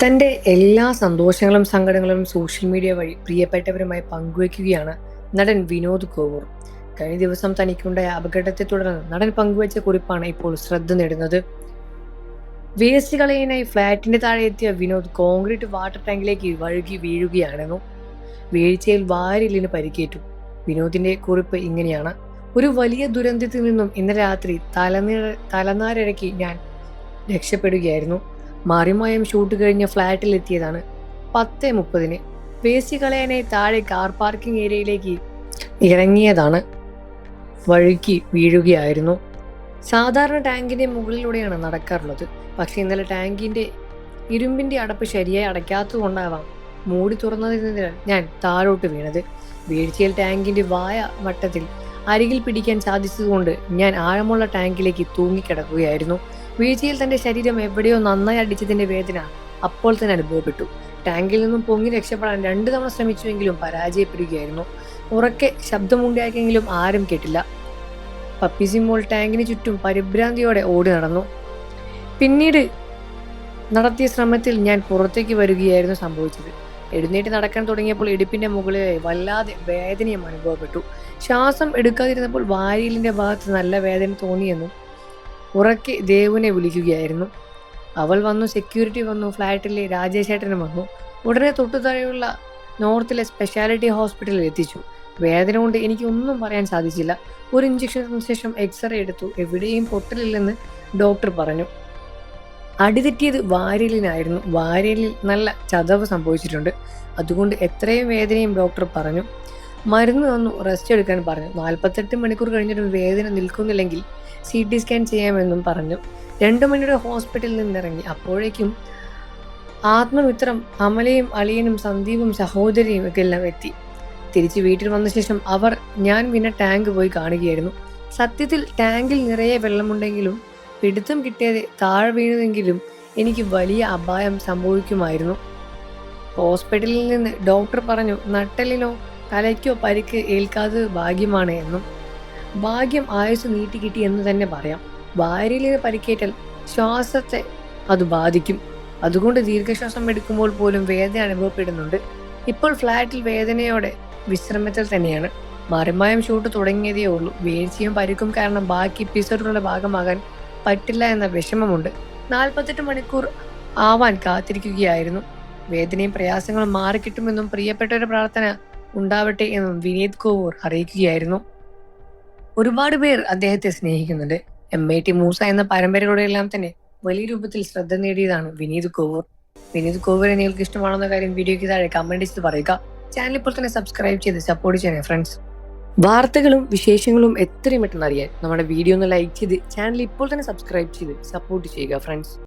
തൻ്റെ എല്ലാ സന്തോഷങ്ങളും സങ്കടങ്ങളും സോഷ്യൽ മീഡിയ വഴി പ്രിയപ്പെട്ടവരുമായി പങ്കുവയ്ക്കുകയാണ് നടൻ വിനോദ് കോവൂർ. കഴിഞ്ഞ ദിവസം തനിക്കുണ്ടായ അപകടത്തെ തുടർന്ന് നടൻ പങ്കുവച്ച കുറിപ്പാണ് ഇപ്പോൾ ശ്രദ്ധ നേടുന്നത്. വേസ്റ്റ് കളയാനായി ഫ്ളാറ്റിന്റെ താഴെ എത്തിയ വിനോദ് കോൺക്രീറ്റ് വാട്ടർ ടാങ്കിലേക്ക് വഴുകി വീഴുകയാണെന്നു. വീഴ്ചയിൽ വാരിലിന് പരിക്കേറ്റു. വിനോദിന്റെ കുറിപ്പ് ഇങ്ങനെയാണ്: ഒരു വലിയ ദുരന്തത്തിൽ നിന്നും ഇന്ന് രാത്രി തലനാരിഴയ്ക്ക് ഞാൻ രക്ഷപ്പെടുകയായിരുന്നു. മാറിമായം ഷൂട്ട് കഴിഞ്ഞ ഫ്ളാറ്റിൽ എത്തിയതാണ്. 10:30 വേസ്റ്റ് കളയാനായി താഴെ കാർ പാർക്കിംഗ് ഏരിയയിലേക്ക് ഇറങ്ങിയതാണ്. വഴുക്കി വീഴുകയായിരുന്നു. സാധാരണ ടാങ്കിന്റെ മുകളിലൂടെയാണ് നടക്കാറുള്ളത്. പക്ഷെ ഇന്നലെ ടാങ്കിന്റെ ഇരുമ്പിന്റെ അടപ്പ് ശരിയായി അടയ്ക്കാത്തതുകൊണ്ടാവാം മൂടി തുറന്നതിനാൽ ഞാൻ താഴോട്ട് വീണത്. വീഴ്ചയിൽ ടാങ്കിന്റെ വായ വട്ടത്തിൽ അരികിൽ പിടിക്കാൻ സാധിച്ചതുകൊണ്ട് ഞാൻ ആഴമുള്ള ടാങ്കിലേക്ക് തൂങ്ങിക്കിടക്കുകയായിരുന്നു. വീഴ്ചയിൽ തന്റെ ശരീരം എവിടെയോ നന്നായി അടിച്ചതിന്റെ വേദന അപ്പോൾ തന്നെ അനുഭവപ്പെട്ടു. ടാങ്കിൽ നിന്നും പൊങ്ങി രക്ഷപ്പെടാൻ 2 തവണ ശ്രമിച്ചുവെങ്കിലും പരാജയപ്പെടുകയായിരുന്നു. ഉറക്കെ ശബ്ദമുണ്ടാക്കിയെങ്കിലും ആരും കേട്ടില്ല. പപ്പിസിമോൾ ടാങ്കിന് ചുറ്റും പരിഭ്രാന്തിയോടെ ഓടി നടന്നു. പിന്നീട് നടത്തിയ ശ്രമത്തിൽ ഞാൻ പുറത്തേക്ക് വരികയായിരുന്നു സംഭവിച്ചത്. എഴുന്നേറ്റ് നടക്കാൻ തുടങ്ങിയപ്പോൾ ഇടുപ്പിന്റെ മുകളിലായി വല്ലാതെ വേദനയും അനുഭവപ്പെട്ടു. ശ്വാസം എടുക്കാതിരുന്നപ്പോൾ വാരിയലിന്റെ ഭാഗത്ത് നല്ല വേദന തോന്നിയെന്നും ഉറക്കെ ദേവുനെ വിളിക്കുകയായിരുന്നു. അവൾ വന്നു, സെക്യൂരിറ്റി വന്നു, ഫ്ലാറ്റിലെ രാജേഷേട്ടനും വന്നു. ഉടനെ തൊട്ടുതാഴെയുള്ള നോർത്തിലെ സ്പെഷ്യാലിറ്റി ഹോസ്പിറ്റലിൽ എത്തിച്ചു. വേദന കൊണ്ട് എനിക്ക് ഒന്നും പറയാൻ സാധിച്ചില്ല. ഒരു ഇഞ്ചക്ഷന് ശേഷം എക്സ്റേ എടുത്തു. എവിടെയും പൊട്ടലില്ലെന്ന് ഡോക്ടർ പറഞ്ഞു. അടിതെറ്റിയത് വാരിയലിനായിരുന്നു. വാരിയലിൽ നല്ല ചതവ് സംഭവിച്ചിട്ടുണ്ട്. അതുകൊണ്ട് എത്രയും വേദനയും ഡോക്ടർ പറഞ്ഞു. മരുന്ന് തന്നു, റെസ്റ്റ് എടുക്കാൻ പറഞ്ഞു. 48 മണിക്കൂർ കഴിഞ്ഞിട്ടും വേദന നിൽക്കുന്നില്ലെങ്കിൽ CT സ്കാൻ ചെയ്യാമെന്നും പറഞ്ഞു. 2 മണിയുടെ ഹോസ്പിറ്റലിൽ നിന്നിറങ്ങി. അപ്പോഴേക്കും ആത്മമിത്രം അമലയും അളിയനും സന്ദീപും സഹോദരിയും ഒക്കെ എല്ലാം എത്തി. തിരിച്ച് വീട്ടിൽ വന്ന ശേഷം അവർ ഞാൻ പിന്നെ ടാങ്ക് പോയി കാണുകയായിരുന്നു. സത്യത്തിൽ ടാങ്കിൽ നിറയെ വെള്ളമുണ്ടെങ്കിലും പിടുത്തം കിട്ടിയത് താഴെ വീണതെങ്കിലും എനിക്ക് വലിയ അപായം സംഭവിക്കുമായിരുന്നു. ഹോസ്പിറ്റലിൽ നിന്ന് ഡോക്ടർ പറഞ്ഞു, നട്ടെല്ലിനോ തലയ്ക്കോ പരിക്ക് ഏൽക്കാത്തത് ഭാഗ്യമാണ് എന്നും. ഭാഗ്യം ആയുസ് നീട്ടിക്കിട്ടി എന്ന് തന്നെ പറയാം. വാരിയലിന് പരിക്കേറ്റാൽ ശ്വാസത്തെ അത് ബാധിക്കും. അതുകൊണ്ട് ദീർഘശ്വാസം എടുക്കുമ്പോൾ പോലും വേദന അനുഭവപ്പെടുന്നുണ്ട്. ഇപ്പോൾ ഫ്ലാറ്റിൽ വേദനയോടെ വിശ്രമത്തിൽ തന്നെയാണ്. മാറിമായം ഷൂട്ട് തുടങ്ങിയതേ ഉള്ളൂ. വീഴ്ചയും പരിക്കും കാരണം ബാക്കി എപ്പിസോഡുകളുടെ ഭാഗമാകാൻ പറ്റില്ല എന്ന വിഷമമുണ്ട്. 48 മണിക്കൂർ ആവാൻ കാത്തിരിക്കുകയായിരുന്നു. വേദനയും പ്രയാസങ്ങളും മാറിക്കിട്ടുമെന്നും പ്രിയപ്പെട്ടവരുടെ പ്രാർത്ഥന ഉണ്ടാവട്ടെ എന്നും വിനീത് കോവൂർ അറിയിക്കുകയായിരുന്നു. ഒരുപാട് പേർ അദ്ദേഹത്തെ സ്നേഹിക്കുന്നുണ്ട്. MIT മൂസ എന്ന പരമ്പരയിലൂടെയെല്ലാം തന്നെ വലിയ രൂപത്തിൽ ശ്രദ്ധ നേടിയതാണ് വിനീത് കോവൂർ. വിനീത് കോവൂരെ നിങ്ങൾക്ക് ഇഷ്ടമാണെന്ന കാര്യം വീഡിയോയ്ക്ക് താഴെ കമന്റ് ചെയ്ത് പറയുക. ചാനൽ ഇപ്പോൾ തന്നെ സബ്സ്ക്രൈബ് ചെയ്ത് സപ്പോർട്ട് ചെയ്യണേ ഫ്രണ്ട്സ്. വാർത്തകളും വിശേഷങ്ങളും എത്രയും പെട്ടെന്ന് അറിയാൻ നമ്മുടെ വീഡിയോ ഒന്ന് ലൈക്ക് ചെയ്ത് ചാനൽ ഇപ്പോൾ തന്നെ സബ്സ്ക്രൈബ് ചെയ്ത് സപ്പോർട്ട് ചെയ്യുക ഫ്രണ്ട്സ്.